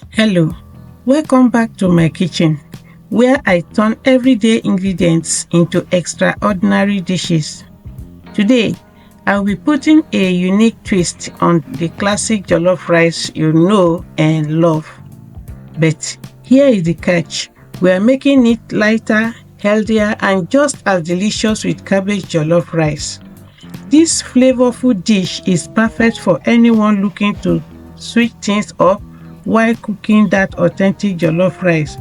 Hello, welcome back to my kitchen where I turn everyday ingredients into extraordinary dishes. Today, I'll be putting a unique twist on the classic jollof rice you know and love. But here is the catch. We are making it lighter, healthier, and just as delicious with cabbage jollof rice. This flavorful dish is perfect for anyone looking to switch things up while cooking that authentic jollof rice.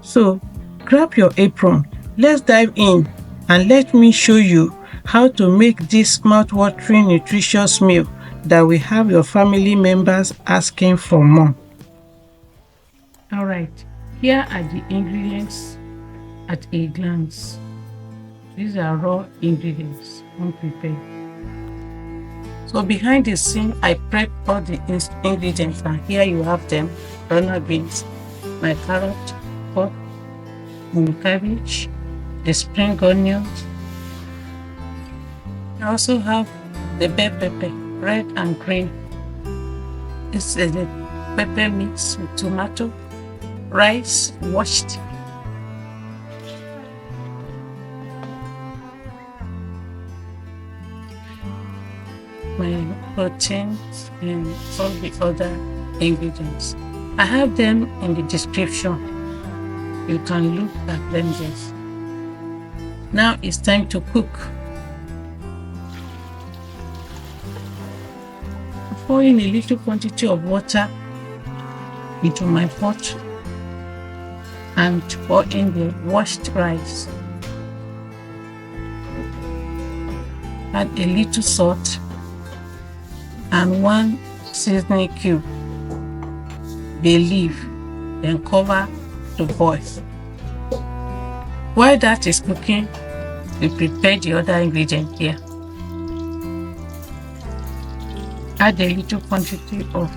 So, grab your apron, let's dive in and let me show you how to make this mouth-watering nutritious meal that will have your family members asking for more. Alright, here are the ingredients at a glance. These are raw ingredients, unprepared. So behind the scene, I prep all the ingredients and here you have them. Runner beans, my carrot, pork, and cabbage, the spring onions. I also have the bell pepper, red and green. This is the pepper mix with tomato, rice washed, my proteins, and all the other ingredients. I have them in the description. You can look at them there. Now it's time to cook. Pour in a little quantity of water into my pot and pour in the washed rice. Add a little salt and one seasoning cube, bay leaf, then cover to boil. While that is cooking, we prepare the other ingredient here. Add a little quantity of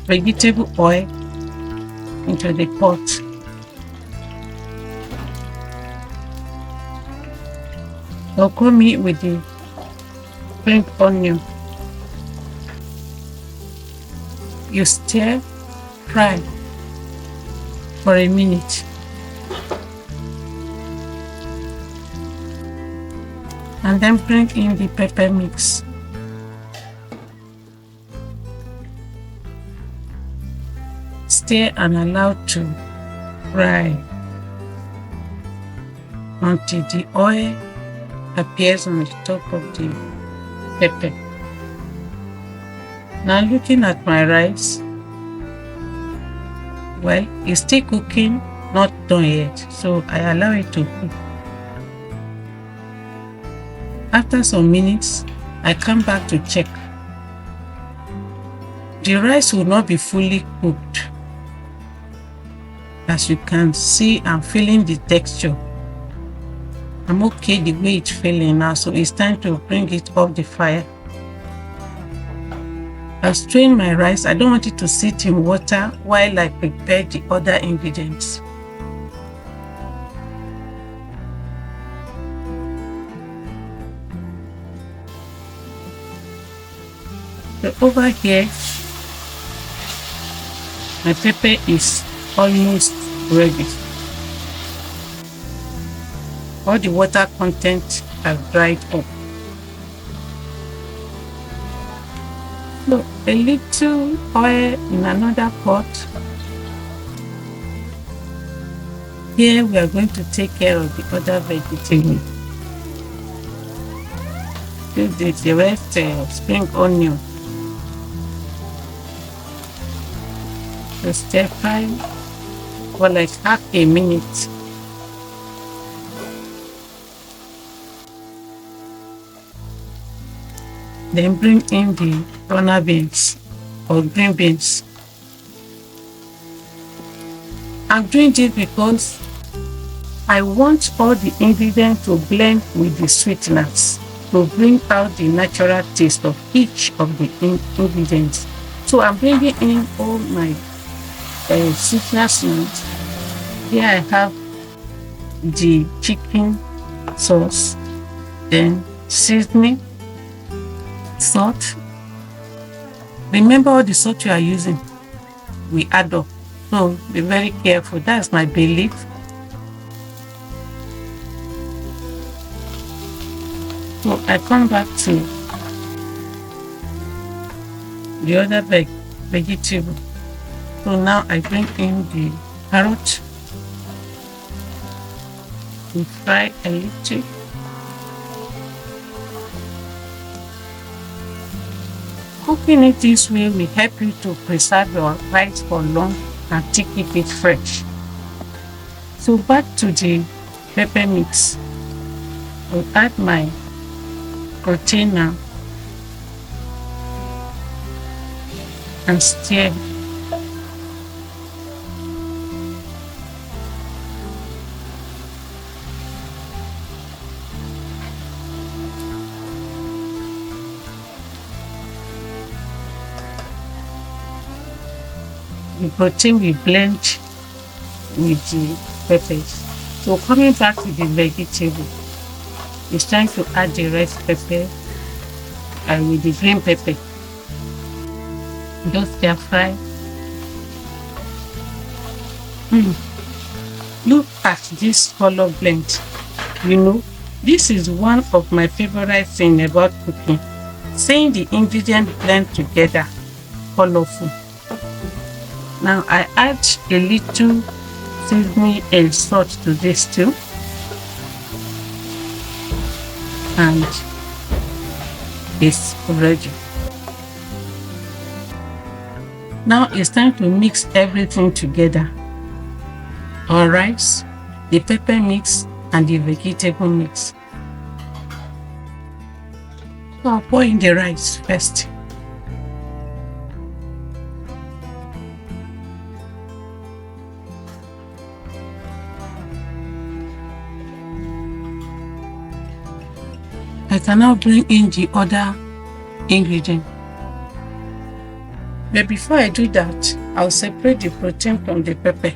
vegetable oil into the pot. Welcome it with the spring onion. You stir fry for a minute. And then bring in the pepper mix. Stir and allow to fry until the oil appears on the top of the pepper. Now looking at my rice, well, it's still cooking, not done yet, so I allow it to cook. After some minutes, I come back to check. The rice will not be fully cooked. As you can see, I'm feeling the texture. I'm okay the way it's feeling now, so it's time to bring it off the fire. I'll strain my rice. I don't want it to sit in water while I prepare the other ingredients. So over here, my pepper is almost ready. All the water content has dried up. So a little oil in another pot. Here we are going to take care of the other vegetable. Use the rest spring onion. So stir fry for like half a minute. Then bring in the runner beans or green beans. I'm doing this because I want all the ingredients to blend with the sweetness to bring out the natural taste of each of the ingredients. So I'm bringing in all my sweetness notes. Here I have the chicken sauce, then seasoning, salt. Remember all the salt you are using. we add up. So be very careful. That's my belief. So I come back to the other vegetable. So now I bring in the carrot. We fry a little. Cooking it this way will help you to preserve your rice for long and to keep it fresh. So back to the pepper mix. I'll add my protein now and stir. The protein we blend with the peppers. So coming back to the vegetable, it's time to add the red pepper and with the green pepper. Just stir fry. Look at this color blend. You know, this is one of my favorite things about cooking. Seeing the ingredients blend together, colorful. Now I add a little seasoning and salt to this too. And it's ready. Now it's time to mix everything together. Our rice, the pepper mix, and the vegetable mix. So I'll pour in the rice first. I can now bring in the other ingredient. But before I do that, I'll separate the protein from the pepper.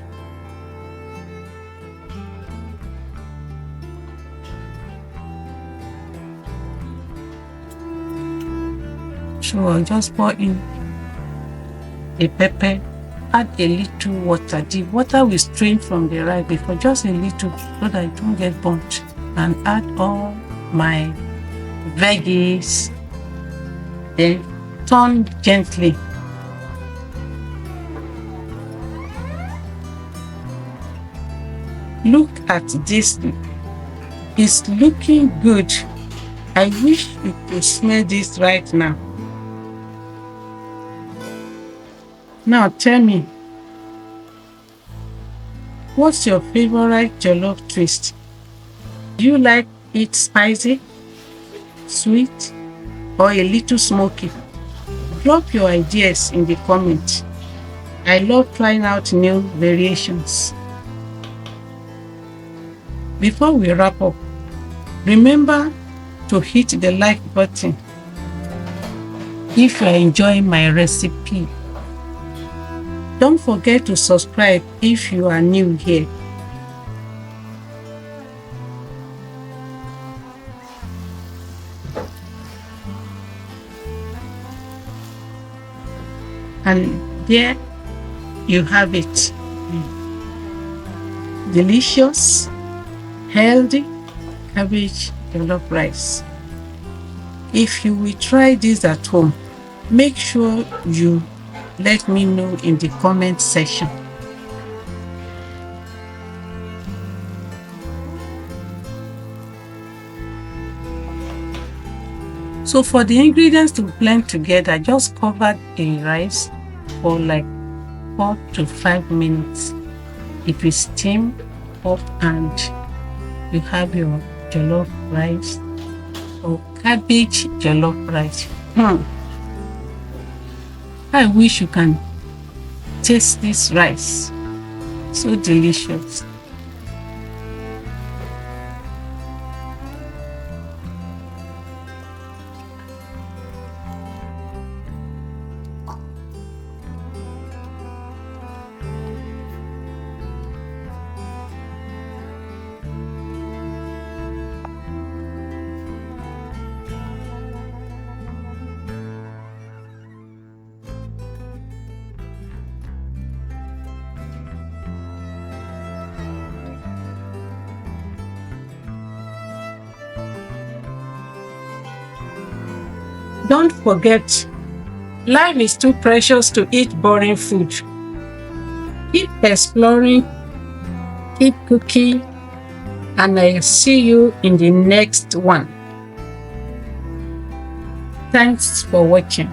So I'll just pour in the pepper, add a little water. The water will strain from the rice before, just a little, so that it don't get burnt. And add all my veggies, then turn gently. Look at this. It's looking good. I wish you could smell this right now. Now tell me, what's your favorite jollof twist? Do you like it spicy, sweet, or a little smoky? Drop your ideas in the comments. I love trying out new variations. Before we wrap up, remember to hit the like button if you are enjoying my recipe. Don't forget to subscribe if you are new here. And there you have it. Delicious, healthy cabbage jollof rice. If you will try this at home, make sure you let me know in the comment section. So for the ingredients to blend together, just cover the rice for like 4 to 5 minutes. It will steam up and you have your jollof rice or cabbage jollof rice. I wish you can taste this rice. So delicious. Don't forget, life is too precious to eat boring food. Keep exploring, keep cooking, and I'll see you in the next one. Thanks for watching.